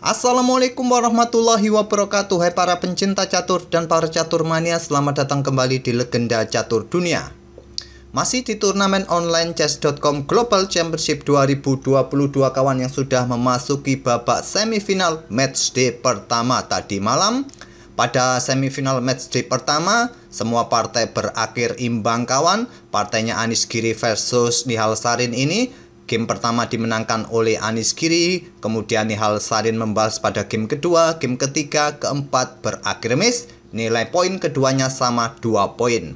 Assalamualaikum warahmatullahi wabarakatuh. Hai para pencinta catur dan para catur mania, selamat datang kembali di Legenda Catur Dunia. Masih di turnamen online chess.com Global Championship 2022 kawan, yang sudah memasuki babak semifinal matchday pertama tadi malam. Pada semifinal matchday pertama, semua partai berakhir imbang kawan. Partainya Anies Giri versus Nihal Sarin ini, game pertama dimenangkan oleh Anies Giri, kemudian Nihal Sarin membalas pada game kedua, game ketiga, keempat berakhir miss. Nilai poin keduanya sama 2 poin.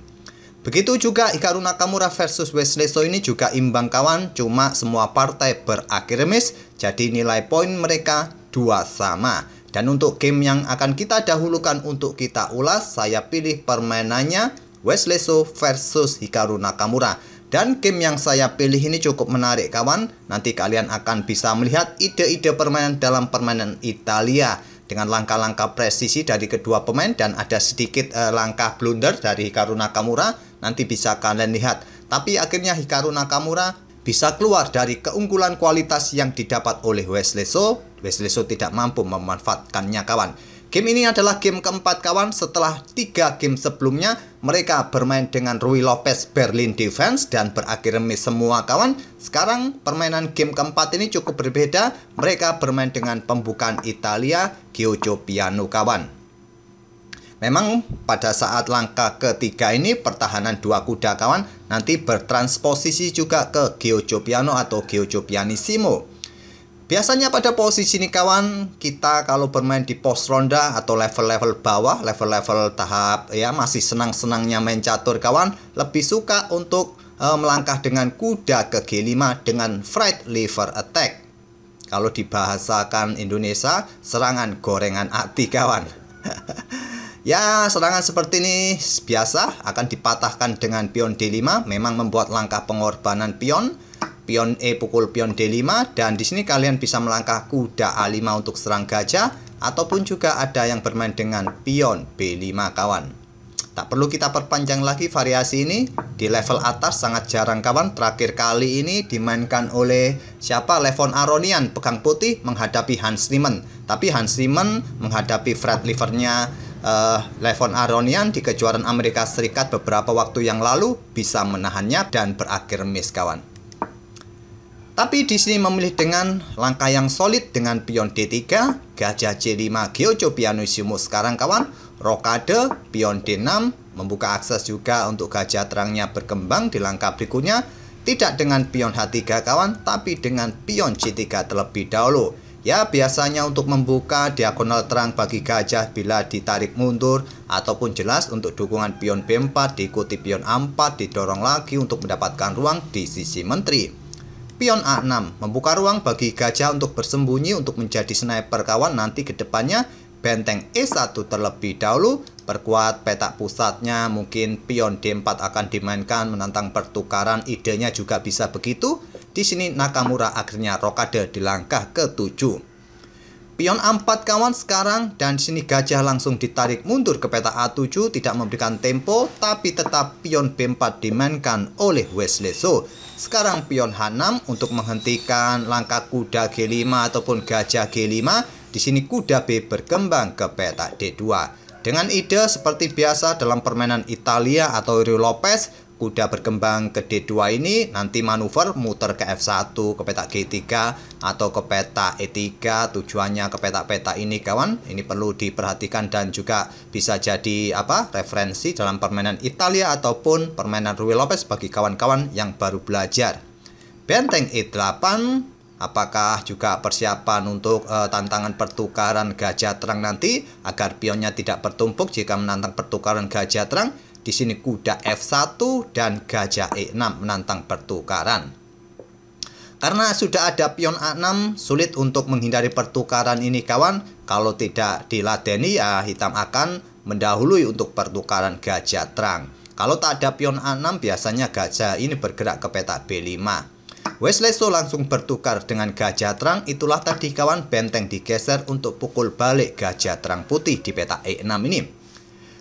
Begitu juga Hikaru Nakamura versus Wesley So ini juga imbang kawan, cuma semua partai berakhir miss, jadi nilai poin mereka 2 sama. Dan untuk game yang akan kita dahulukan untuk kita ulas, saya pilih permainannya Wesley So versus Hikaru Nakamura. Dan game yang saya pilih ini cukup menarik kawan. Nanti kalian akan bisa melihat ide-ide permainan dalam permainan Italia dengan langkah-langkah presisi dari kedua pemain, dan ada sedikit langkah blunder dari Hikaru Nakamura. Nanti bisa kalian lihat. Tapi akhirnya Hikaru Nakamura bisa keluar dari keunggulan kualitas yang didapat oleh Wesley So. Wesley So tidak mampu memanfaatkannya kawan. Game ini adalah game keempat kawan. Setelah 3 game sebelumnya mereka bermain dengan Ruy Lopez Berlin Defense dan berakhir miss semua kawan. Sekarang permainan game keempat ini cukup berbeda. Mereka bermain dengan pembukaan Italia Giojo Piano kawan. Memang pada saat langkah ketiga ini pertahanan 2 kuda kawan nanti bertransposisi juga ke Giojo Piano atau Giojo Pianissimo. Biasanya pada posisi ini kawan, kita kalau bermain di pos ronda atau level-level bawah, level-level tahap ya masih senang-senangnya main catur kawan, lebih suka untuk melangkah dengan kuda ke G5 dengan fried liver attack. Kalau dibahasakan Indonesia, serangan gorengan hati kawan. Ya, serangan seperti ini biasa akan dipatahkan dengan pion D5, memang membuat langkah pengorbanan pion. Pion E pukul pion D5, dan di sini kalian bisa melangkah kuda A5 untuk serang gajah, ataupun juga ada yang bermain dengan pion B5 kawan. Tak perlu kita perpanjang lagi variasi ini. Di level atas sangat jarang kawan. Terakhir kali ini dimainkan oleh siapa? Levon Aronian pegang putih menghadapi Hans Riemann. Tapi Hans Riemann menghadapi Fred livernya Levon Aronian di kejuaraan Amerika Serikat beberapa waktu yang lalu bisa menahannya dan berakhir miss kawan. Tapi di sini memilih dengan langkah yang solid dengan pion D3, gajah C5, Giojo Pianissimo sekarang kawan, rokade, pion D6, membuka akses juga untuk gajah terangnya berkembang di langkah berikutnya, tidak dengan pion H3 kawan, tapi dengan pion C3 terlebih dahulu. Ya, biasanya untuk membuka diagonal terang bagi gajah bila ditarik mundur, ataupun jelas untuk dukungan pion B4, diikuti pion A4, didorong lagi untuk mendapatkan ruang di sisi menteri. Pion A6 membuka ruang bagi gajah untuk bersembunyi untuk menjadi sniper kawan. Nanti ke depannya benteng E1 terlebih dahulu, perkuat petak pusatnya, mungkin pion D4 akan dimainkan menantang pertukaran, idenya juga bisa begitu. Di sini Nakamura akhirnya rokade di langkah ke-7. Pion A4 kawan sekarang, dan di sini gajah langsung ditarik mundur ke petak A7, tidak memberikan tempo, tapi tetap pion B4 dimainkan oleh Wesley So. Sekarang pion H6 untuk menghentikan langkah kuda G5 ataupun gajah G5. Di sini kuda B berkembang ke petak D2. Dengan ide seperti biasa dalam permainan Italia atau Ruy Lopez, kuda berkembang ke D2 ini nanti manuver muter ke F1, ke petak G3 atau ke petak E3, tujuannya ke petak-petak ini kawan. Ini perlu diperhatikan dan juga bisa jadi referensi dalam permainan Italia ataupun permainan Ruy Lopez bagi kawan-kawan yang baru belajar. Benteng E8, apakah juga persiapan untuk tantangan pertukaran gajah terang nanti agar pionnya tidak bertumpuk jika menantang pertukaran gajah terang. Di sini kuda F1 dan gajah E6 menantang pertukaran. Karena sudah ada pion A6, sulit untuk menghindari pertukaran ini kawan. Kalau tidak diladeni ya hitam akan mendahului untuk pertukaran gajah terang. Kalau tak ada pion A6, biasanya gajah ini bergerak ke petak B5. Wesley So langsung bertukar dengan gajah terang. Itulah tadi kawan, benteng digeser untuk pukul balik gajah terang putih di petak E6 ini.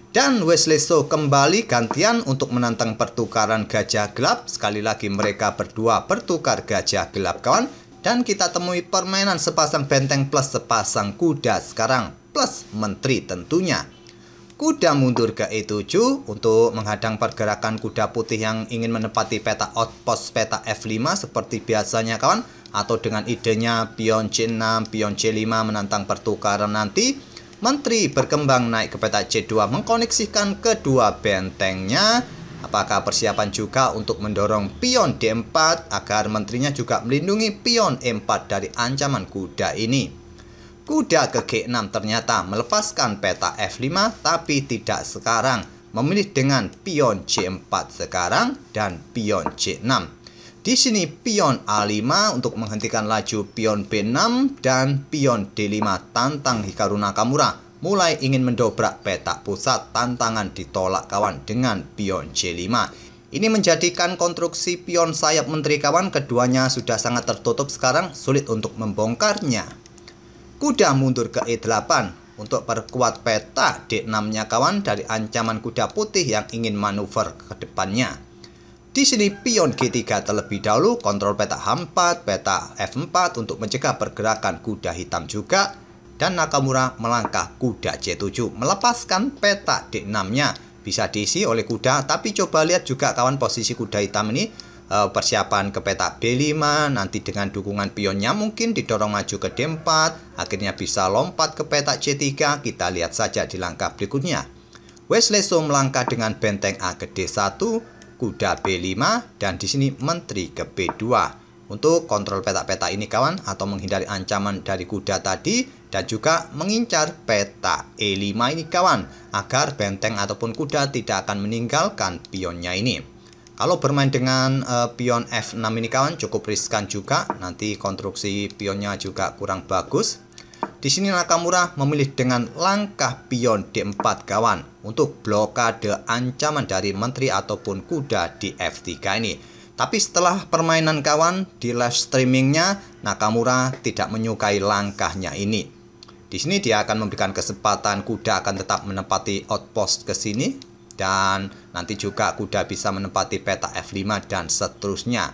Dan Wesley So kembali gantian untuk menantang pertukaran gajah gelap. Sekali lagi mereka berdua bertukar gajah gelap kawan. Dan kita temui permainan sepasang benteng plus sepasang kuda sekarang, plus menteri tentunya. Kuda mundur ke E7 untuk menghadang pergerakan kuda putih yang ingin menempati peta outpost peta F5 seperti biasanya kawan. Atau dengan idenya pion C6, pion C5 menantang pertukaran nanti. Menteri berkembang naik ke peta C2 mengkoneksikan kedua bentengnya. Apakah persiapan juga untuk mendorong pion D4 agar menterinya juga melindungi pion E4 dari ancaman kuda ini. Kuda ke G6 ternyata melepaskan peta F5 tapi tidak sekarang. Memilih dengan pion C4 sekarang dan pion C6. Di sini pion A5 untuk menghentikan laju pion B6 dan pion D5 tantang Hikaru Nakamura. Mulai ingin mendobrak peta pusat, tantangan ditolak kawan dengan pion C5. Ini menjadikan konstruksi pion sayap menteri kawan, keduanya sudah sangat tertutup sekarang, sulit untuk membongkarnya. Kuda mundur ke E8 untuk perkuat peta D6-nya kawan dari ancaman kuda putih yang ingin manuver ke depannya. Di sini pion G3 terlebih dahulu, kontrol peta H4, peta F4 untuk mencegah pergerakan kuda hitam juga. Dan Nakamura melangkah kuda C7, melepaskan peta D6-nya. Bisa diisi oleh kuda, tapi coba lihat juga kawan posisi kuda hitam ini. Persiapan ke peta B5, nanti dengan dukungan pionnya mungkin didorong maju ke D4, akhirnya bisa lompat ke peta C3. Kita lihat saja di langkah berikutnya. Wesleso melangkah dengan benteng A ke D1, kuda B5, dan di sini menteri ke B2 untuk kontrol peta-peta ini kawan, atau menghindari ancaman dari kuda tadi dan juga mengincar peta E5 ini kawan, agar benteng ataupun kuda tidak akan meninggalkan pionnya ini. Kalau bermain dengan pion F6 ini kawan cukup riskan juga, nanti konstruksi pionnya juga kurang bagus. Di sini Nakamura memilih dengan langkah pion D4 kawan untuk blokade ancaman dari menteri ataupun kuda di F3 ini. Tapi setelah permainan kawan di live streamingnya, Nakamura tidak menyukai langkahnya ini. Di sini dia akan memberikan kesempatan kuda akan tetap menempati outpost ke sini. Dan nanti juga kuda bisa menempati peta F5 dan seterusnya.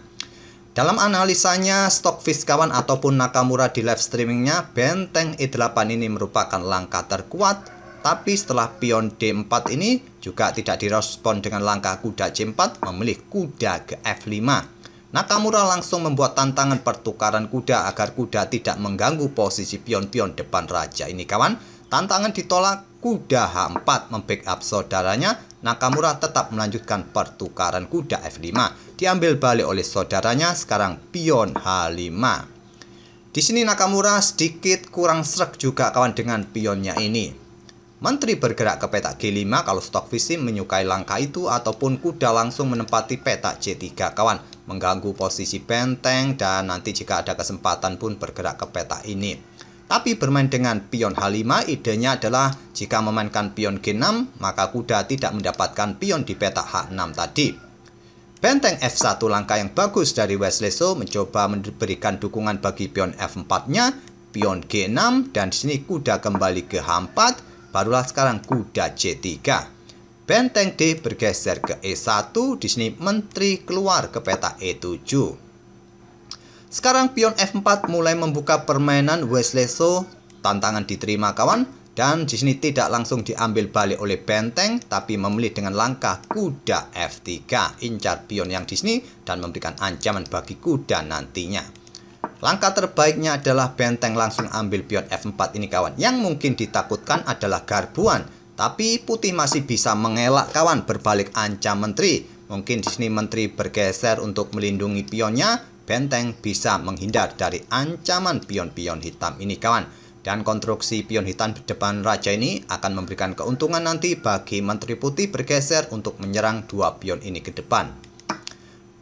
Dalam analisanya Stockfish kawan ataupun Nakamura di live streamingnya, benteng E8 ini merupakan langkah terkuat. Tapi setelah pion D4 ini juga tidak direspon dengan langkah kuda C4, memilih kuda ke F5. Nakamura langsung membuat tantangan pertukaran kuda agar kuda tidak mengganggu posisi pion-pion depan raja ini kawan. Tantangan ditolak, kuda H4 membackup saudaranya. Nakamura tetap melanjutkan pertukaran kuda F5. Diambil balik oleh saudaranya, sekarang pion H5. Di sini Nakamura sedikit kurang sreg juga kawan dengan pionnya ini. Menteri bergerak ke peta G5 kalau Stockfish menyukai langkah itu, ataupun kuda langsung menempati peta C3 kawan, mengganggu posisi benteng dan nanti jika ada kesempatan pun bergerak ke peta ini. Tapi bermain dengan pion H5, idenya adalah jika memainkan pion G6, maka kuda tidak mendapatkan pion di peta H6 tadi. Benteng F1 langkah yang bagus dari Wesleso, mencoba memberikan dukungan bagi pion F4-nya, pion G6, dan di sini kuda kembali ke H4, barulah sekarang kuda C3. Benteng D bergeser ke E1, di sini menteri keluar ke peta E7. Sekarang pion F4 mulai membuka permainan Wesleso, tantangan diterima kawan, dan di sini tidak langsung diambil balik oleh benteng, tapi memilih dengan langkah kuda F3, incar pion yang di sini dan memberikan ancaman bagi kuda nantinya. Langkah terbaiknya adalah benteng langsung ambil pion F4 ini kawan. Yang mungkin ditakutkan adalah garbuan, tapi putih masih bisa mengelak kawan berbalik ancam menteri. Mungkin di sini menteri bergeser untuk melindungi pionnya. Benteng bisa menghindar dari ancaman pion-pion hitam ini kawan. Dan konstruksi pion hitam di depan raja ini akan memberikan keuntungan nanti bagi menteri putih bergeser untuk menyerang dua pion ini ke depan.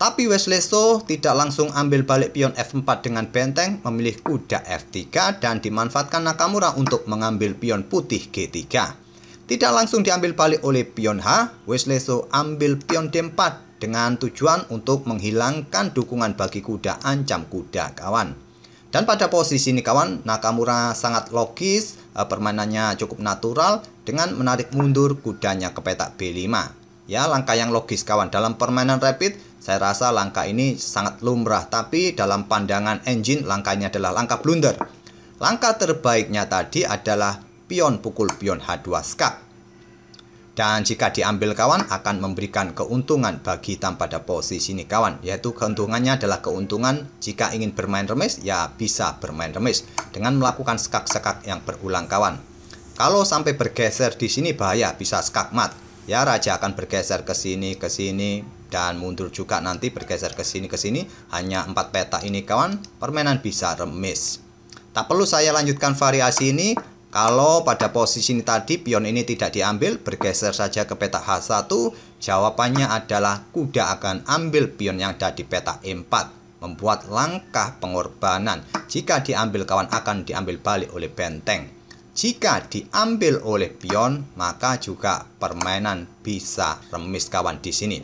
Tapi Wesleso tidak langsung ambil balik pion F4 dengan benteng, memilih kuda F3 dan dimanfaatkan Nakamura untuk mengambil pion putih G3. Tidak langsung diambil balik oleh pion H, Wesleso ambil pion D4 dengan tujuan untuk menghilangkan dukungan bagi kuda ancam kuda kawan. Dan pada posisi ini kawan, Nakamura sangat logis, permainannya cukup natural dengan menarik mundur kudanya ke peta B5. Ya, langkah yang logis kawan. Dalam permainan rapid, saya rasa langkah ini sangat lumrah, tapi dalam pandangan engine langkah ini adalah langkah blunder. Langkah terbaiknya tadi adalah pion pukul pion H2 skak. Dan jika diambil kawan akan memberikan keuntungan bagi hitam pada posisi ini kawan, yaitu keuntungannya adalah keuntungan jika ingin bermain remis ya bisa bermain remis dengan melakukan skak-skak yang berulang kawan. Kalau sampai bergeser di sini bahaya, bisa skak mat. Ya, raja akan bergeser ke sini dan mundur juga nanti bergeser ke sini hanya 4 petak ini kawan, permainan bisa remis. Tak perlu saya lanjutkan variasi ini. Kalau pada posisi ini tadi pion ini tidak diambil, bergeser saja ke petak H1, jawabannya adalah kuda akan ambil pion yang ada di petak E4, membuat langkah pengorbanan. Jika diambil kawan akan diambil balik oleh benteng. Jika diambil oleh pion, maka juga permainan bisa remis kawan di sini.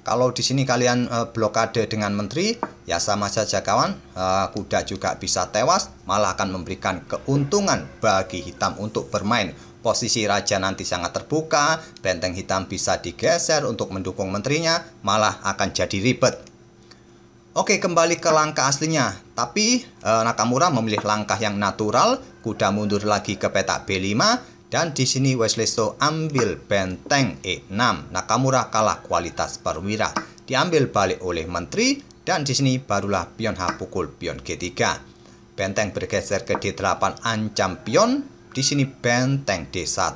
Kalau di sini kalian blokade dengan menteri, ya sama saja kawan, kuda juga bisa tewas, malah akan memberikan keuntungan bagi hitam untuk bermain. Posisi raja nanti sangat terbuka, benteng hitam bisa digeser untuk mendukung menterinya, malah akan jadi ribet. Oke, kembali ke langkah aslinya. Tapi Nakamura memilih langkah yang natural, kuda mundur lagi ke petak B5. Dan di sini Wesley So ambil benteng E6. Nakamura kalah kualitas perwira. Diambil balik oleh menteri. Dan di sini barulah pion H pukul pion G3. Benteng bergeser ke D8 ancam pion. Di sini benteng D1.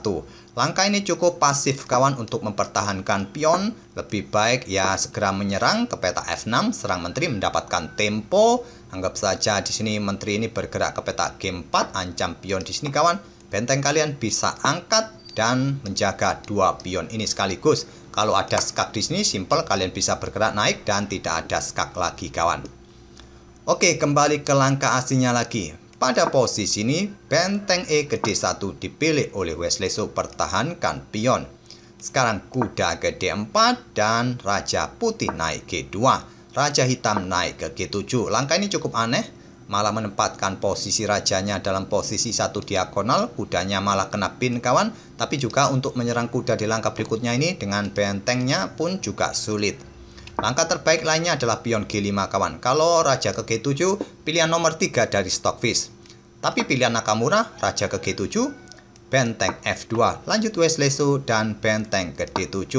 Langkah ini cukup pasif kawan untuk mempertahankan pion. Lebih baik ya segera menyerang ke petak F6. Serang menteri mendapatkan tempo. Anggap saja di sini menteri ini bergerak ke petak G4. Ancam pion di sini kawan. Benteng kalian bisa angkat dan menjaga dua pion ini sekaligus. Kalau ada skak di sini, simple kalian bisa bergerak naik dan tidak ada skak lagi kawan. Oke, kembali ke langkah aslinya lagi. Pada posisi ini, benteng E ke D1 dipilih oleh Wesley So, pertahankan pion. Sekarang kuda ke D4 dan raja putih naik G2. Raja hitam naik ke G7. Langkah ini cukup aneh. Malah menempatkan posisi rajanya dalam posisi satu diagonal, kudanya malah kena pin kawan. Tapi juga untuk menyerang kuda di langkah berikutnya ini dengan bentengnya pun juga sulit. Langkah terbaik lainnya adalah pion G5 kawan. Kalau raja ke G7, pilihan nomor 3 dari Stockfish. Tapi pilihan Nakamura, raja ke G7, benteng F2, lanjut Wesley So dan benteng ke D7.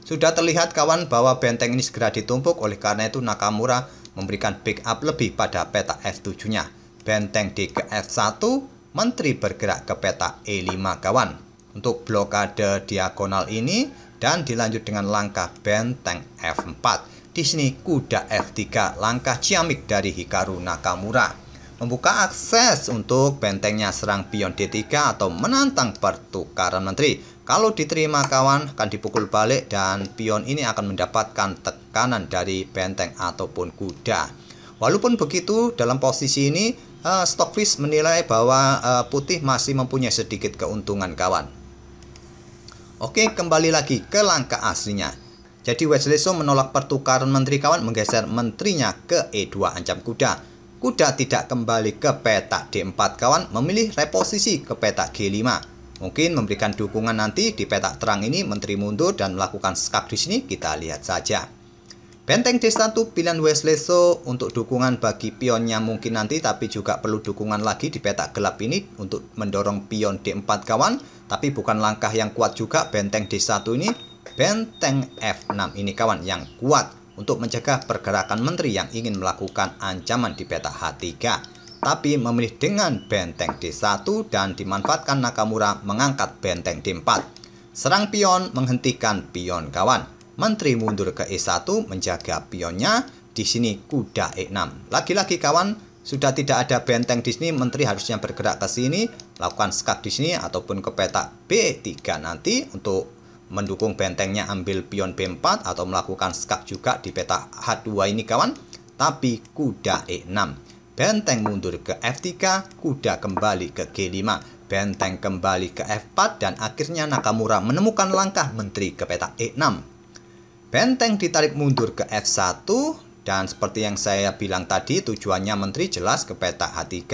Sudah terlihat kawan bahwa benteng ini segera ditumpuk, oleh karena itu Nakamura memberikan backup lebih pada petak F7-nya. Benteng D ke F1, menteri bergerak ke petak E5 kawan. Untuk blokade diagonal ini dan dilanjut dengan langkah benteng F4. Di sini kuda F3, langkah ciamik dari Hikaru Nakamura. Membuka akses untuk bentengnya serang pion D3 atau menantang pertukaran menteri. Kalau diterima kawan akan dipukul balik dan pion ini akan mendapatkan tekanan dari benteng ataupun kuda. Walaupun begitu dalam posisi ini Stockfish menilai bahwa putih masih mempunyai sedikit keuntungan kawan. Oke, kembali lagi ke langkah aslinya. Jadi Wesley So menolak pertukaran menteri kawan, menggeser menterinya ke E2 ancam kuda. Kuda tidak kembali ke petak D4 kawan, memilih reposisi ke petak G5. Mungkin memberikan dukungan nanti di petak terang ini, menteri mundur dan melakukan skak di sini, kita lihat saja. Benteng D1 pilihan Wesley So untuk dukungan bagi pionnya mungkin nanti, tapi juga perlu dukungan lagi di petak gelap ini untuk mendorong pion D4 kawan. Tapi bukan langkah yang kuat juga benteng D1 ini. Benteng F6 ini kawan yang kuat untuk mencegah pergerakan menteri yang ingin melakukan ancaman di petak H3. Tapi memilih dengan benteng D1 dan dimanfaatkan Nakamura mengangkat benteng D4. Serang pion, menghentikan pion kawan. Menteri mundur ke E1 menjaga pionnya. Di sini kuda E6. Lagi-lagi kawan, sudah tidak ada benteng di sini, menteri harusnya bergerak ke sini, lakukan skak di sini ataupun ke petak B3 nanti untuk mendukung bentengnya ambil pion B4 atau melakukan skak juga di petak H2 ini kawan. Tapi kuda E6. Benteng mundur ke F3, kuda kembali ke G5, benteng kembali ke F4, dan akhirnya Nakamura menemukan langkah menteri ke petak E6. Benteng ditarik mundur ke F1, dan seperti yang saya bilang tadi, tujuannya menteri jelas ke petak H3,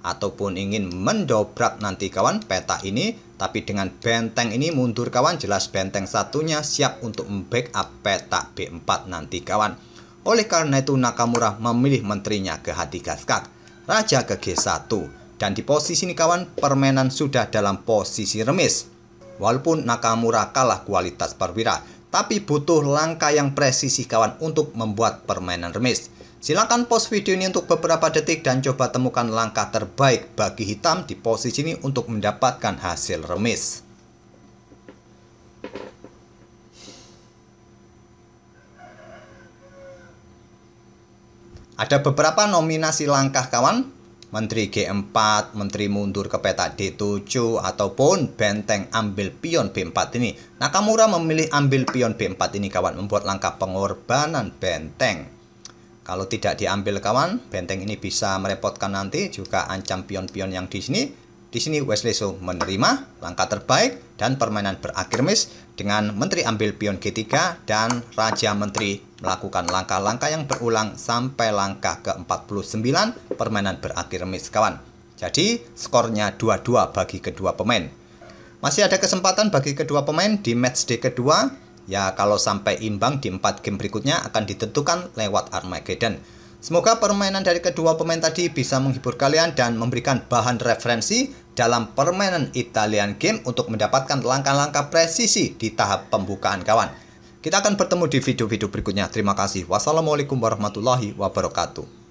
ataupun ingin mendobrak nanti kawan petak ini. Tapi dengan benteng ini mundur kawan, jelas benteng satunya siap untuk membackup petak B4 nanti kawan. Oleh karena itu Nakamura memilih menterinya ke H3 skak, raja ke G1. Dan di posisi ini kawan, permainan sudah dalam posisi remis. Walaupun Nakamura kalah kualitas perwira, tapi butuh langkah yang presisi kawan untuk membuat permainan remis. Silakan pause video ini untuk beberapa detik dan coba temukan langkah terbaik bagi hitam di posisi ini untuk mendapatkan hasil remis. Ada beberapa nominasi langkah kawan, menteri G4, menteri mundur ke peta D7, ataupun benteng ambil pion B4 ini. Nakamura memilih ambil pion B4 ini kawan, membuat langkah pengorbanan benteng. Kalau tidak diambil kawan, benteng ini bisa merepotkan nanti, juga ancam pion-pion yang di sini. Di sini Wesley So menerima langkah terbaik dan permainan berakhir remis dengan menteri ambil pion G3 dan raja menteri melakukan langkah-langkah yang berulang sampai langkah ke-49, permainan berakhir remis kawan. Jadi skornya 2-2 bagi kedua pemain. Masih ada kesempatan bagi kedua pemain di matchday kedua. Ya, kalau sampai imbang di 4 game berikutnya akan ditentukan lewat Armageddon. Semoga permainan dari kedua pemain tadi bisa menghibur kalian dan memberikan bahan referensi dalam permainan Italian game untuk mendapatkan langkah-langkah presisi di tahap pembukaan kawan. Kita akan bertemu di video-video berikutnya. Terima kasih. Wassalamualaikum warahmatullahi wabarakatuh.